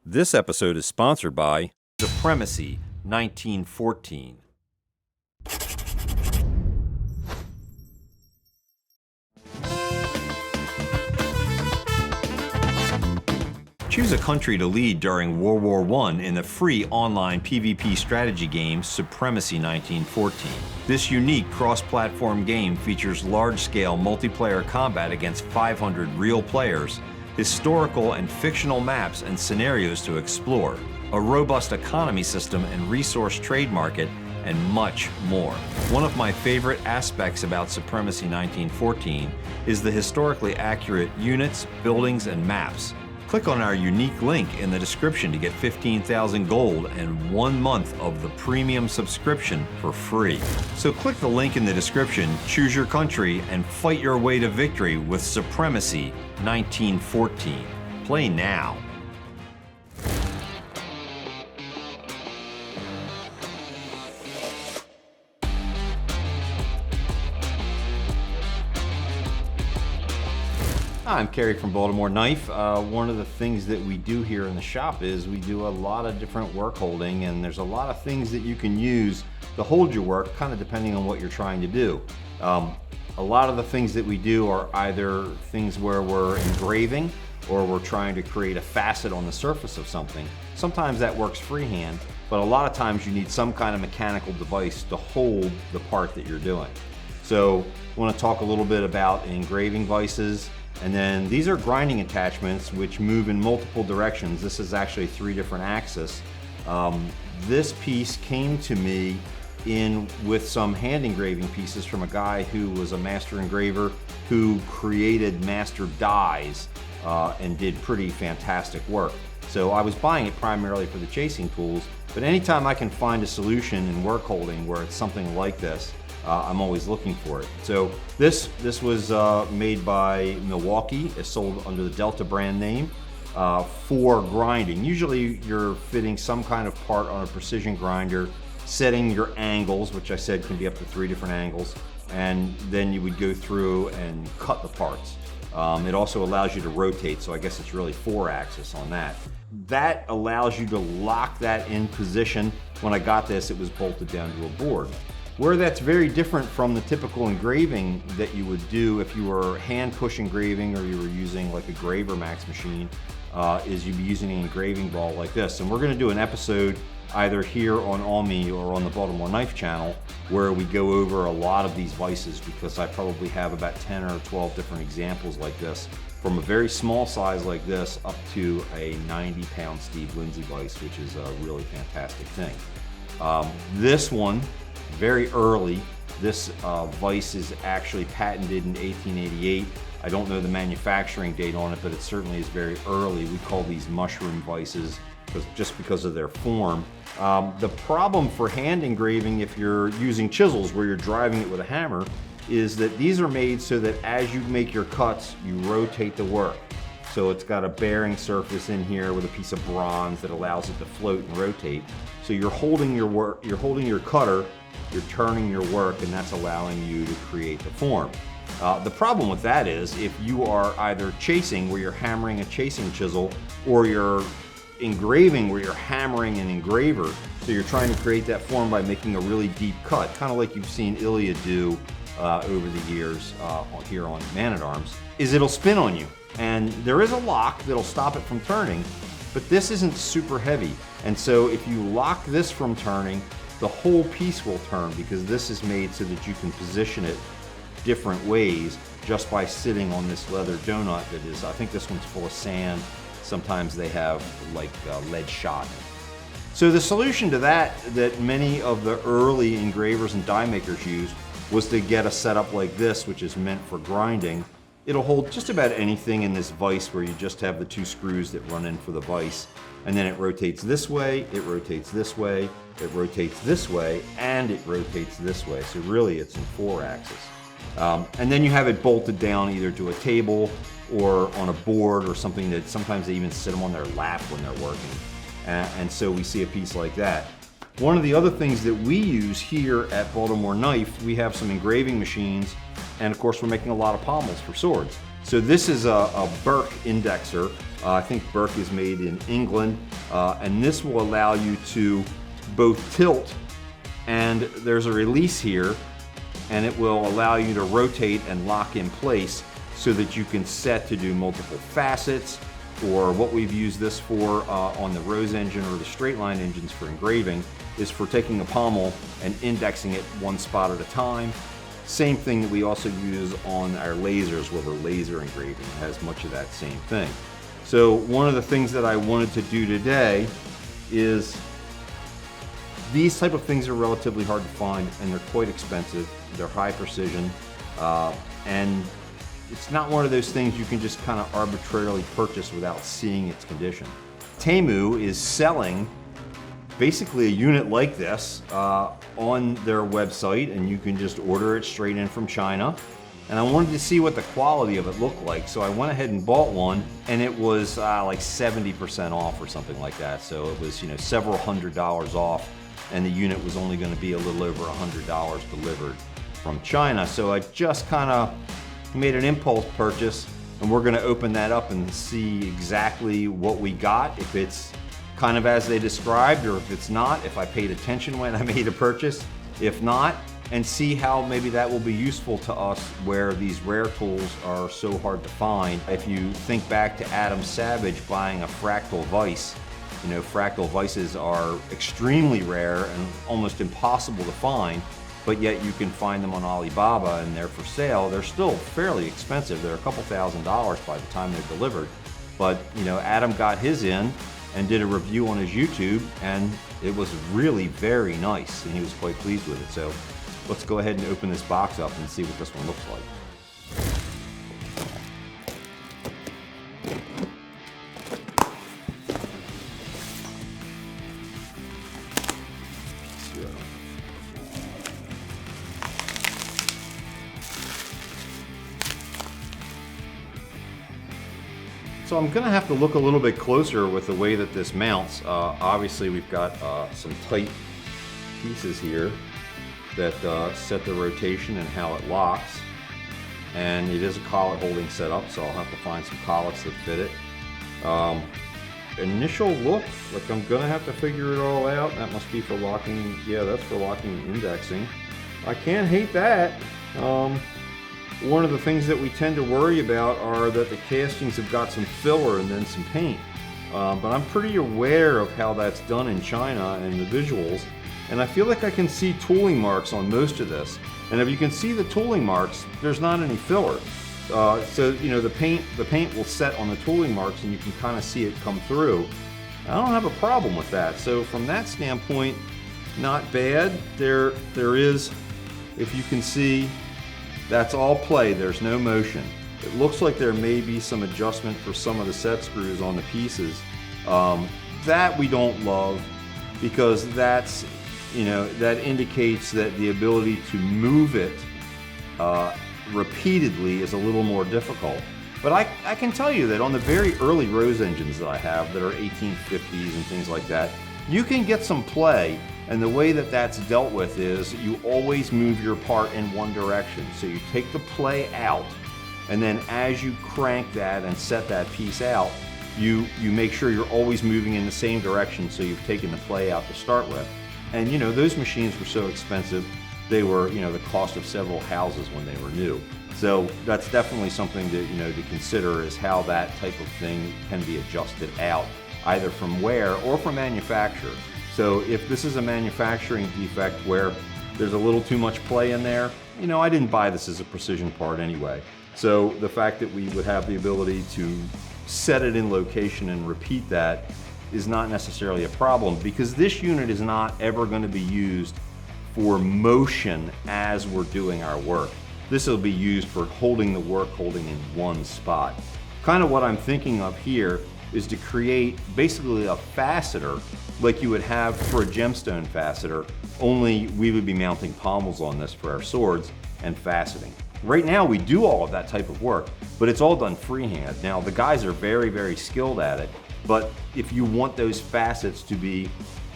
This episode is sponsored by Supremacy 1914. Choose a country to lead during World War I in the free online PvP strategy game Supremacy 1914. This unique cross-platform game features large-scale multiplayer combat against 500 real players, historical and fictional maps and scenarios to explore, a robust economy system and resource trade market, and much more. One of my favorite aspects about Supremacy 1914 is the historically accurate units, buildings, and maps. Click on our unique link in the description to get 15,000 gold and 1 month of the premium subscription for free. So click the link in the description, choose your country, and fight your way to victory with Supremacy 1914. Play now. Hi, I'm Kerry from Baltimore Knife. One of the things that we do here in the shop is we do a lot of different work holding, and there's a lot of things that you can use to hold your work, kind of depending on what you're trying to do. A lot of the things that we do are either things where we're engraving or we're trying to create a facet on the surface of something. Sometimes that works freehand, but a lot of times you need some kind of mechanical device to hold the part that you're doing. So I want to talk a little bit about engraving vices. And then these are grinding attachments which move in multiple directions. This is actually 3 different axes. This piece came to me with some hand engraving pieces from a guy who was a master engraver who created master dies and did pretty fantastic work. So I was buying it primarily for the chasing tools, but anytime I can find a solution in work holding where it's something like this, I'm always looking for it. So this was made by Milwaukee. It's sold under the Delta brand name for grinding. Usually you're fitting some kind of part on a precision grinder, setting your angles, which I said can be up to 3 different angles, and then you would go through and cut the parts. It also allows you to rotate, so I guess it's really 4-axis on that. That allows you to lock that in position. When I got this, it was bolted down to a board. Where that's very different from the typical engraving that you would do if you were hand push engraving or you were using like a Graver Max machine, is you'd be using an engraving ball like this. And we're going to do an episode either here on Almy or on the Baltimore Knife channel where we go over a lot of these vices, because I probably have about 10 or 12 different examples like this, from a very small size like this up to a 90-pound Steve Lindsay vise, which is a really fantastic thing. This one, very early. This vise is actually patented in 1888. I don't know the manufacturing date on it, but it certainly is very early. We call these mushroom vices just because of their form. The problem for hand engraving, if you're using chisels where you're driving it with a hammer, is that these are made so that as you make your cuts, you rotate the work. So it's got a bearing surface in here with a piece of bronze that allows it to float and rotate. So you're holding your work, you're holding your cutter, you're turning your work, and that's allowing you to create the form. The problem with that is if you are either chasing where you're hammering a chasing chisel, or you're engraving where you're hammering an engraver, so you're trying to create that form by making a really deep cut, kind of like you've seen Ilya do over the years here on Man-at-Arms, is it'll spin on you. And there is a lock that'll stop it from turning, but this isn't super heavy. And so if you lock this from turning, the whole piece will turn, because this is made so that you can position it different ways just by sitting on this leather donut that is, I think this one's full of sand. Sometimes they have like lead shot in it. So the solution to that many of the early engravers and die makers used was to get a setup like this, which is meant for grinding. It'll hold just about anything in this vise, where you just have the 2 screws that run in for the vise, and then it rotates this way, it rotates this way, it rotates this way, and it rotates this way. So really it's in 4-axis. And then you have it bolted down either to a table or on a board or something that sometimes they even sit them on their lap when they're working. And so we see a piece like that. One of the other things that we use here at Baltimore Knife, we have some engraving machines, and of course we're making a lot of pommels for swords. So this is a Burke indexer I think Burke is made in England, and this will allow you to both tilt, and there's a release here, and it will allow you to rotate and lock in place so that you can set to do multiple facets, or what we've used this for on the Rose engine or the straight line engines for engraving is for taking a pommel and indexing it one spot at a time. Same thing that we also use on our lasers with a laser engraving. It has much of that same thing. So one of the things that I wanted to do today is, these type of things are relatively hard to find, and they're quite expensive. They're high precision, and it's not one of those things you can just kind of arbitrarily purchase without seeing its condition. Temu is selling basically a unit like this on their website, and you can just order it straight in from China. And I wanted to see what the quality of it looked like, so I went ahead and bought one, and it was like 70% off or something like that. So it was, you know, several $100s off, and the unit was only going to be a little over $100 delivered from China. So I just kind of made an impulse purchase, and we're going to open that up and see exactly what we got, if it's kind of as they described, or if it's not, if I paid attention when I made a purchase, if not, and see how maybe that will be useful to us where these rare tools are so hard to find. If you think back to Adam Savage buying a fractal vise, you know, fractal vices are extremely rare and almost impossible to find, but yet you can find them on Alibaba and they're for sale. They're still fairly expensive. They're a couple $1,000s by the time they're delivered. But, you know, Adam got his in and did a review on his YouTube, and it was really very nice, and he was quite pleased with it. So let's go ahead and open this box up and see what this one looks like. So I'm gonna have to look a little bit closer with the way that this mounts. Obviously we've got some tight pieces here that set the rotation and how it locks. And it is a collet holding setup, so I'll have to find some collets that fit it. Initial look, like I'm gonna have to figure it all out. That must be for locking, yeah, that's for locking and indexing. I can't hate that. One of the things that we tend to worry about are that the castings have got some filler and then some paint. But I'm pretty aware of how that's done in China and the visuals, and I feel like I can see tooling marks on most of this. And if you can see the tooling marks, there's not any filler. So, you know, the paint will set on the tooling marks and you can kind of see it come through. I don't have a problem with that. So from that standpoint, not bad. There is, if you can see, that's all play, there's no motion. It looks like there may be some adjustment for some of the set screws on the pieces. That we don't love, because that's, you know, that indicates that the ability to move it repeatedly is a little more difficult. But I can tell you that on the very early Rose engines that I have that are 1850s and things like that, you can get some play. And the way that that's dealt with is you always move your part in one direction. So you take the play out, and then as you crank that and set that piece out, you make sure you're always moving in the same direction, so you've taken the play out to start with. And you know, those machines were so expensive, they were, you know, the cost of several houses when they were new. So that's definitely something to, you know, to consider, is how that type of thing can be adjusted out, either from wear or from manufacturer. So if this is a manufacturing defect where there's a little too much play in there, you know, I didn't buy this as a precision part anyway. So the fact that we would have the ability to set it in location and repeat that is not necessarily a problem, because this unit is not ever going to be used for motion as we're doing our work. This will be used for holding the work, holding in one spot. Kind of what I'm thinking of here is to create basically a faceter like you would have for a gemstone faceter, only we would be mounting pommels on this for our swords and faceting. Right now we do all of that type of work, but it's all done freehand. Now the guys are very, very skilled at it, but if you want those facets to be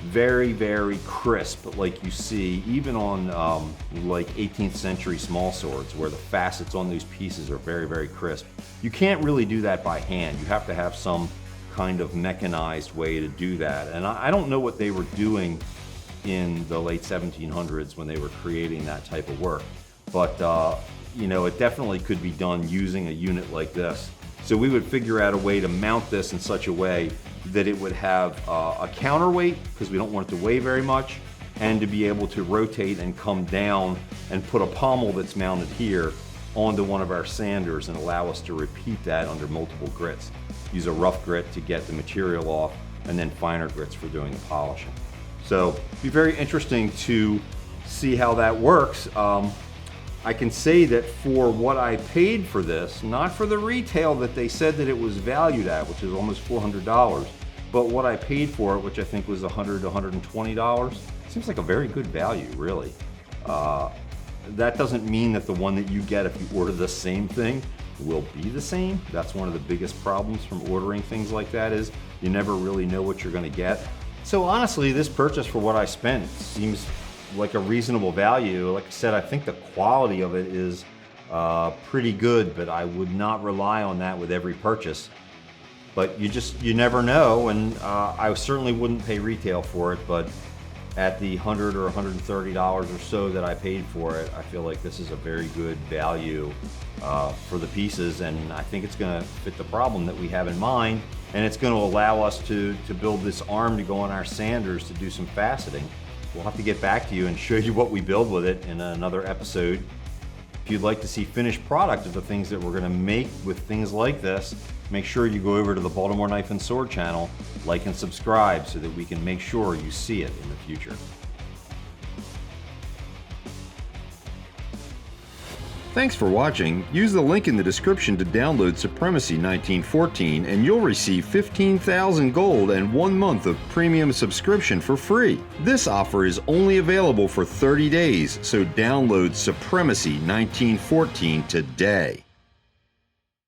very, very crisp, like you see even on like 18th century small swords, where the facets on these pieces are very, very crisp. You can't really do that by hand. You have to have some kind of mechanized way to do that. And I don't know what they were doing in the late 1700s when they were creating that type of work, but you know, it definitely could be done using a unit like this. So we would figure out a way to mount this in such a way that it would have a counterweight, because we don't want it to weigh very much, and to be able to rotate and come down and put a pommel that's mounted here onto one of our sanders and allow us to repeat that under multiple grits. Use a rough grit to get the material off, and then finer grits for doing the polishing. So it'd be very interesting to see how that works. I can say that for what I paid for this, not for the retail that they said that it was valued at, which is almost $400, but what I paid for it, which I think was $100 to $120, seems like a very good value, really. That doesn't mean that the one that you get if you order the same thing will be the same. That's one of the biggest problems from ordering things like that, is you never really know what you're going to get. So honestly, this purchase for what I spent seems like a reasonable value. Like I said, I think the quality of it is pretty good, but I would not rely on that with every purchase. But you never know, and I certainly wouldn't pay retail for it, but at the $100 or $130 or so that I paid for it, I feel like this is a very good value for the pieces, and I think it's going to fit the problem that we have in mind, and it's going to allow us to build this arm to go on our sanders to do some faceting. We'll have to get back to you and show you what we build with it in another episode. If you'd like to see finished product of the things that we're going to make with things like this, make sure you go over to the Baltimore Knife and Sword channel, like and subscribe so that we can make sure you see it in the future. Thanks for watching. Use the link in the description to download Supremacy 1914 and you'll receive 15,000 gold and 1 month of premium subscription for free. This offer is only available for 30 days, so download Supremacy 1914 today.